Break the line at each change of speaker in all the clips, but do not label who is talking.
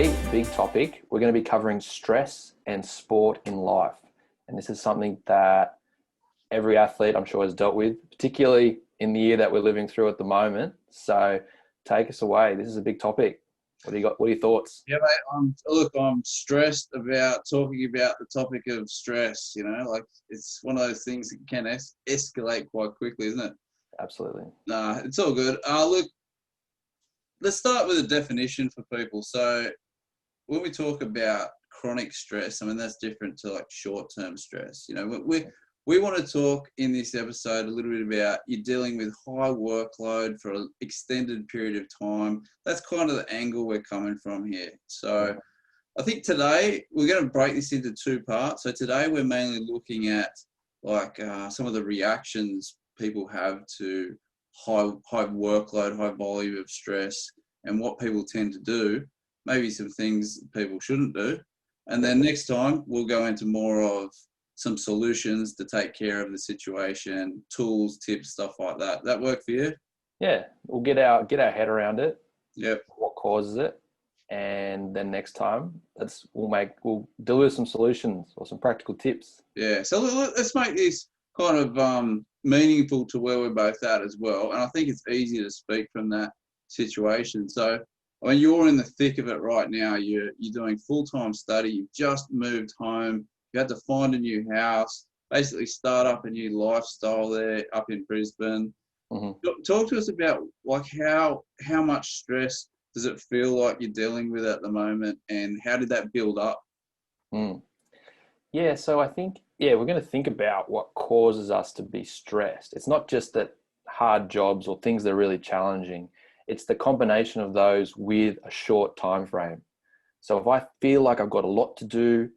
Today, big topic, we're going to be covering stress and sport in life. And this is something that every athlete, I'm sure, has dealt with, particularly in the year that we're living through at the moment. So take us away. This is a big topic. What do you got? What are your thoughts?
Yeah, mate. I'm stressed about talking about the topic of stress. Like it's one of those things that can escalate quite quickly, isn't it?
Absolutely.
Nah, it's all good. Look, let's start with a definition for people. So when we talk about chronic stress, I mean that's different to like short-term stress. We want to talk in this episode a little bit about you dealing with high workload for an extended period of time. That's kind of the angle we're coming from here. So I think today we're going to break this into two parts. So today we're mainly looking at some of the reactions people have to high workload, high volume of stress, and what people tend to do. Maybe some things people shouldn't do. And then next time we'll go into more of some solutions to take care of the situation, tools, tips, stuff like that. That work for you?
Yeah, we'll get our head around it.
Yep.
What causes it, and then next time we'll deliver some solutions or some practical tips.
Yeah. So let's make this kind of meaningful to where we're both at as well. And I think it's easy to speak from that situation. So I mean, you're in the thick of it right now. You're doing full-time study. You've just moved home. You had to find a new house, basically start up a new lifestyle there up in Brisbane.
Mm-hmm.
Talk to us about like how much stress does it feel like you're dealing with at the moment, and how did that build up?
Yeah, so I think, we're going to think about what causes us to be stressed. It's not just that hard jobs or things that are really challenging. It's the combination of those with a short time frame. So if I feel like I've got a lot to do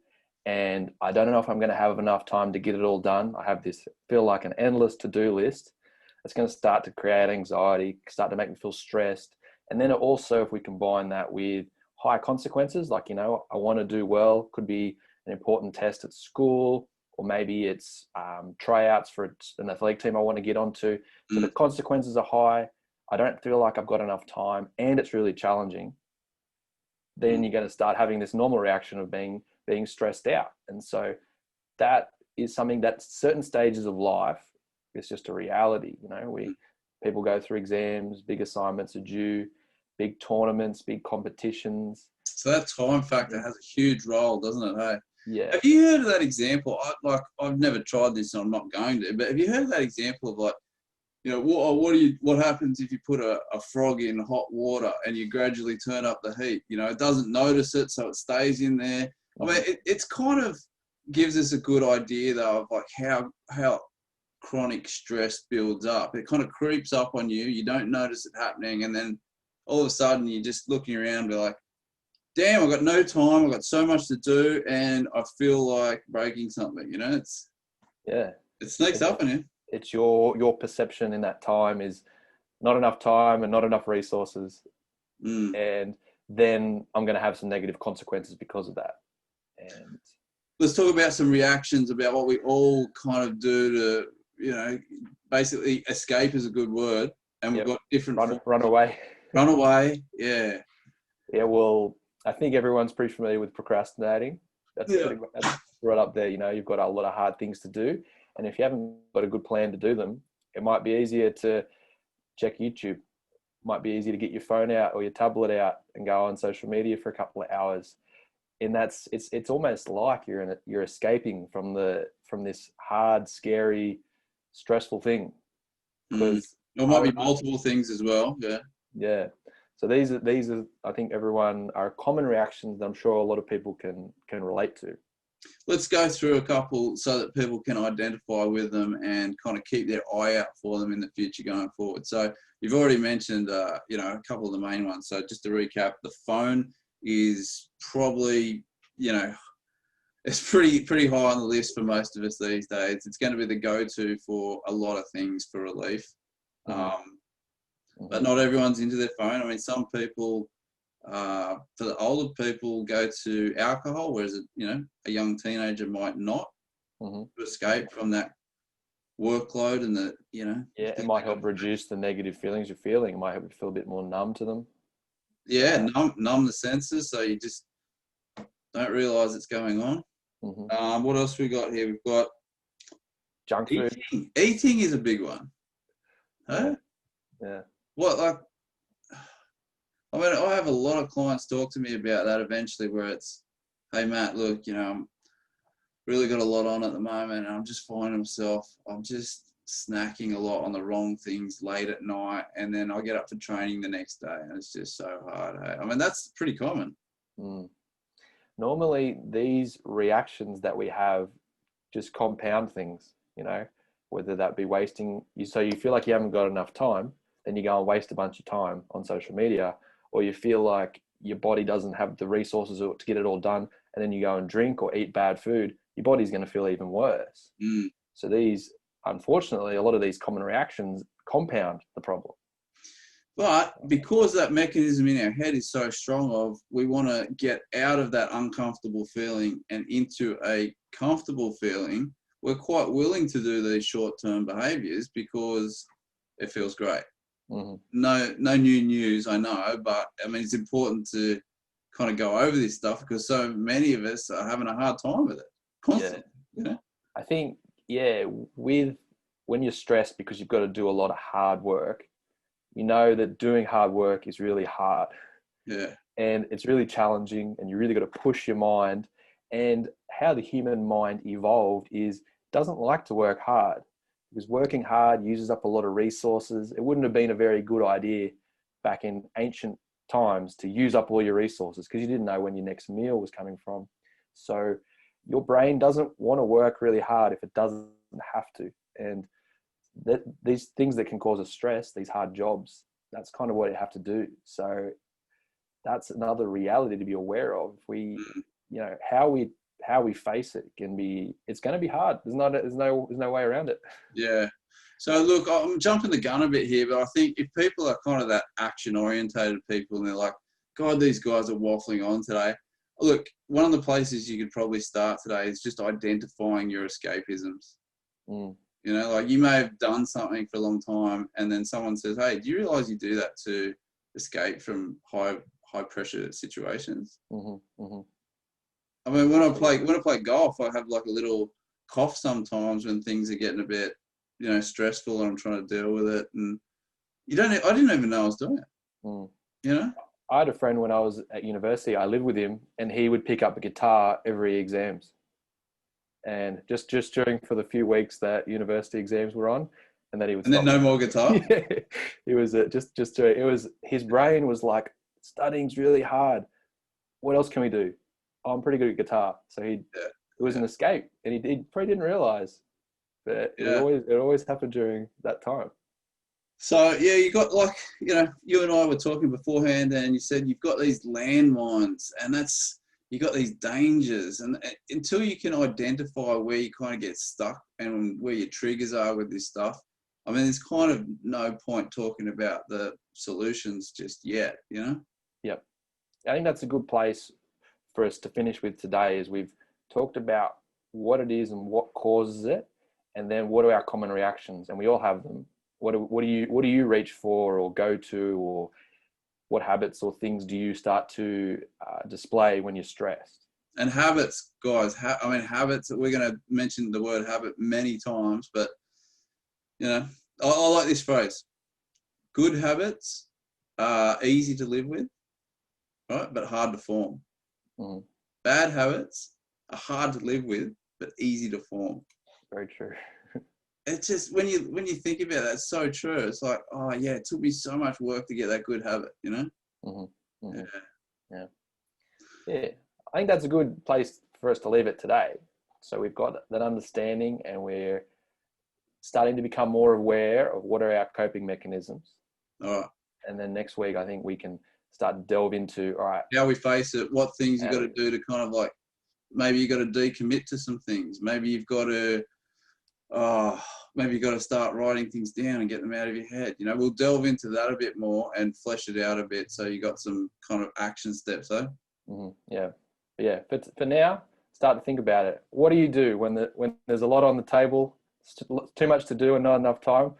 and I don't know if I'm going to have enough time to get it all done, I have this feel like an endless to-do list. It's going to start to create anxiety, start to make me feel stressed. And then also, if we combine that with high consequences, like, I want to do well, could be an important test at school, or maybe it's tryouts for an athletic team I want to get onto. So the consequences are high. I don't feel like I've got enough time, and it's really challenging. Then you're going to start having this normal reaction of being stressed out. And so that is something that certain stages of life, it's just a reality. People go through exams, big assignments are due, big tournaments, big competitions.
So that time factor has a huge role, doesn't it? Hey?
Yeah.
Have you heard of that example? I've never tried this, and I'm not going to. But have you heard of that example of what happens if you put a frog in hot water and you gradually turn up the heat? It doesn't notice it, so it stays in there. I mean, it's kind of gives us a good idea though of like how chronic stress builds up. It kind of creeps up on you. You don't notice it happening, and then all of a sudden you're just looking around, be like, damn, I've got no time. I've got so much to do, and I feel like breaking something. It sneaks up on you.
It's your perception in that time is not enough time and not enough resources. And then I'm going to have some negative consequences because of that. And
let's talk about some reactions about what we all kind of do to, basically escape is a good word. And we've got different...
Run away.
Run away, yeah.
Yeah, well, I think everyone's pretty familiar with procrastinating. That's right up there. You've got a lot of hard things to do. And if you haven't got a good plan to do them, it might be easier to check YouTube. It might be easier to get your phone out or your tablet out and go on social media for a couple of hours. And it's almost like you're escaping from this hard, scary, stressful thing.
Because there might be multiple things as well. Yeah.
Yeah. So these are I think everyone are common reactions that I'm sure a lot of people can relate to.
Let's go through a couple so that people can identify with them and kind of keep their eye out for them in the future going forward. So you've already mentioned, a couple of the main ones. So just to recap, the phone is probably, it's pretty high on the list for most of us these days. It's going to be the go-to for a lot of things for relief. But not everyone's into their phone. I mean, some people, for the older people, go to alcohol, whereas a young teenager might not to escape from that workload and
it might help reduce the negative feelings you're feeling. It might help you feel a bit more numb to them.
Yeah, numb the senses, so you just don't realize it's going on. What else we got here? We've got
Junk food.
Eating is a big one. Huh?
Yeah.
What, like, I mean, I have a lot of clients talk to me about that eventually, where it's, hey, Matt, look, I'm really got a lot on at the moment, and I'm just finding myself, I'm just snacking a lot on the wrong things late at night, and then I get up for training the next day, and it's just so hard. Hey? I mean, that's pretty common.
Normally, these reactions that we have just compound things, whether that be wasting you. So you feel like you haven't got enough time, then you go and waste a bunch of time on social media, or you feel like your body doesn't have the resources to get it all done, and then you go and drink or eat bad food, your body's going to feel even worse. So these, unfortunately, a lot of these common reactions compound the problem.
But because that mechanism in our head is so strong of, we want to get out of that uncomfortable feeling and into a comfortable feeling, we're quite willing to do these short-term behaviors because it feels great. No new news, I know, but I mean, it's important to kind of go over this stuff because so many of us are having a hard time with it constantly.
I think, when you're stressed because you've got to do a lot of hard work, that doing hard work is really hard. And it's really challenging, and you really got to push your mind. And how the human mind evolved is, doesn't like to work hard, because working hard uses up a lot of resources. It wouldn't have been a very good idea back in ancient times to use up all your resources, because you didn't know when your next meal was coming from. So your brain doesn't want to work really hard if it doesn't have to. And these things that can cause us stress, these hard jobs, that's kind of what you have to do. So that's another reality to be aware of. How we face it it's going to be hard. There's no way around it.
Yeah. So look, I'm jumping the gun a bit here, but I think if people are kind of that action orientated people and they're like, God, these guys are waffling on today. Look, one of the places you could probably start today is just identifying your escapisms. Like, you may have done something for a long time, and then someone says, hey, do you realize you do that to escape from high pressure situations? I mean, when I play golf, I have like a little cough sometimes when things are getting a bit, stressful, and I'm trying to deal with it. And I didn't even know I was doing it.
I had a friend when I was at university. I lived with him, and he would pick up a guitar every exams. And just during for the few weeks that university exams were on, and then he would.
And then no more guitar.
It was his brain was like, studying's really hard. What else can we do? Oh, I'm pretty good at guitar. So it was an escape, and he probably didn't realize, but it always happened during that time.
So you got, like, you and I were talking beforehand, and you said you've got these landmines, and you got these dangers, and until you can identify where you kind of get stuck and where your triggers are with this stuff, I mean, there's kind of no point talking about the solutions just yet,
Yep. I think that's a good place for us to finish with today, is we've talked about what it is and what causes it, and then what are our common reactions, and we all have them. What do you reach for or go to, or what habits or things do you start to display when you're stressed?
And habits, guys, habits, we're going to mention the word habit many times, but, I like this phrase. Good habits are easy to live with, right, but hard to form. Bad habits are hard to live with, but easy to form.
Very true.
It's just, when you think about that, it's so true. It's like, oh yeah, it took me so much work to get that good habit, Yeah.
I think that's a good place for us to leave it today. So we've got that understanding, and we're starting to become more aware of what are our coping mechanisms.
All right.
And then next week, I think we can start to delve into, all right,
how we face it, what things you got to do to kind of, like, maybe you got to decommit to some things. Maybe you've got to, start writing things down and get them out of your head. We'll delve into that a bit more and flesh it out a bit, so you got some kind of action steps,
Yeah. But for now, start to think about it. What do you do when there's a lot on the table, too much to do and not enough time?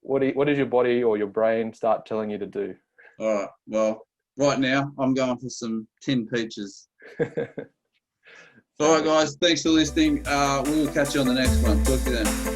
What does your body or your brain start telling you to do?
All right. Well, Right now, I'm going for some 10 peaches. All right, guys. Thanks for listening. We will catch you on the next one. Talk to you then.